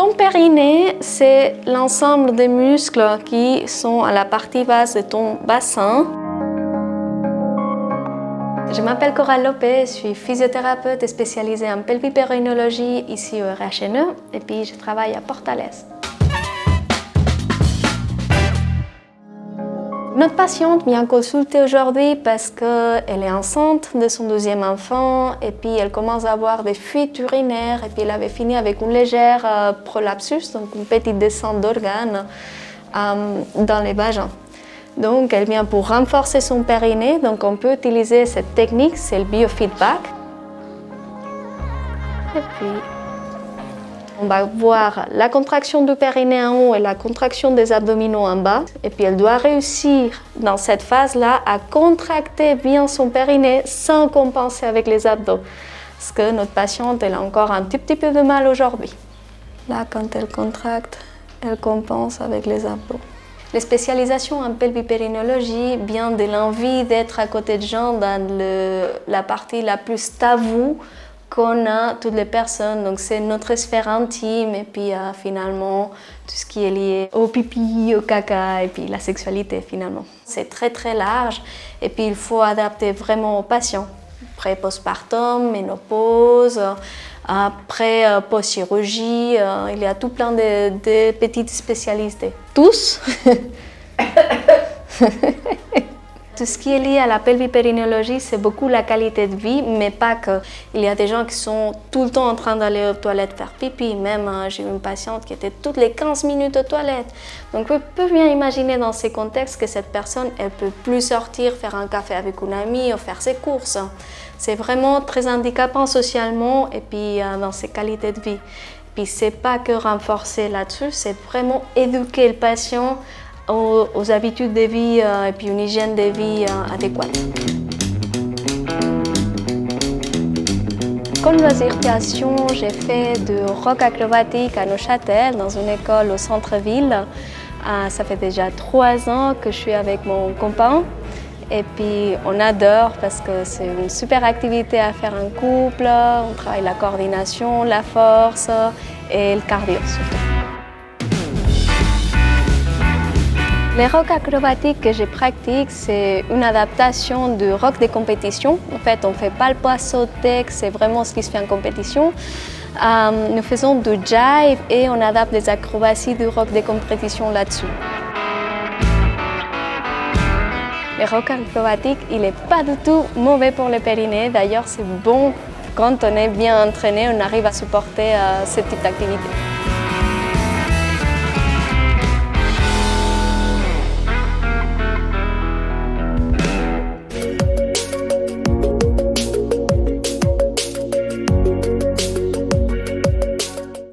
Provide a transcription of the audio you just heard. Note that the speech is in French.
Ton périnée, c'est l'ensemble des muscles qui sont à la partie basse de ton bassin. Je m'appelle Coral Lopez, je suis physiothérapeute spécialisée en pelvipérinologie ici au RHNE et puis je travaille à Portales. Notre patiente vient consulter aujourd'hui parce qu'elle est enceinte de son deuxième enfant et puis elle commence à avoir des fuites urinaires et puis elle avait fini avec une légère prolapsus, donc une petite descente d'organes dans les vagins. Donc elle vient pour renforcer son périnée, donc on peut utiliser cette technique, c'est le biofeedback. Et puis on va voir la contraction du périnée en haut et la contraction des abdominaux en bas. Et puis elle doit réussir dans cette phase-là à contracter bien son périnée sans compenser avec les abdos. Parce que notre patiente, elle a encore un petit peu de mal aujourd'hui. Là, quand elle contracte, elle compense avec les abdos. Les spécialisations en pelvipérinologie viennent de l'envie d'être à côté de gens dans la partie la plus taboue qu'on a toutes les personnes, donc c'est notre sphère intime et puis finalement tout ce qui est lié au pipi, au caca et puis la sexualité finalement. C'est très large et puis il faut adapter vraiment aux patients. Après postpartum, ménopause, après post-chirurgie, il y a tout plein de petites spécialités. Tous Tout ce qui est lié à la pelvipérinologie, c'est beaucoup la qualité de vie, mais pas que. Il y a des gens qui sont tout le temps en train d'aller aux toilettes faire pipi. Même j'ai eu une patiente qui était toutes les 15 minutes aux toilettes. Donc on peut bien imaginer dans ces contextes que cette personne, elle peut plus sortir, faire un café avec une amie ou faire ses courses. C'est vraiment très handicapant socialement et puis dans ses qualités de vie. Puis c'est pas que renforcer là-dessus, c'est vraiment éduquer le patient aux habitudes de vie et puis une hygiène de vie adéquate. Comme loisir création, j'ai fait de rock acrobatique à Neuchâtel, dans une école au centre-ville. Ça fait déjà 3 ans que je suis avec mon copain. Et puis on adore parce que c'est une super activité à faire en couple. On travaille la coordination, la force et le cardio surtout. Les rock acrobatiques que je pratique, c'est une adaptation du rock de compétition. En fait, on ne fait pas le pas sauter, c'est vraiment ce qui se fait en compétition. Nous faisons du jive et on adapte les acrobaties du rock de compétition là-dessus. Le rock acrobatique, il n'est pas du tout mauvais pour le périnée. D'ailleurs, c'est bon quand on est bien entraîné, on arrive à supporter ce type d'activité.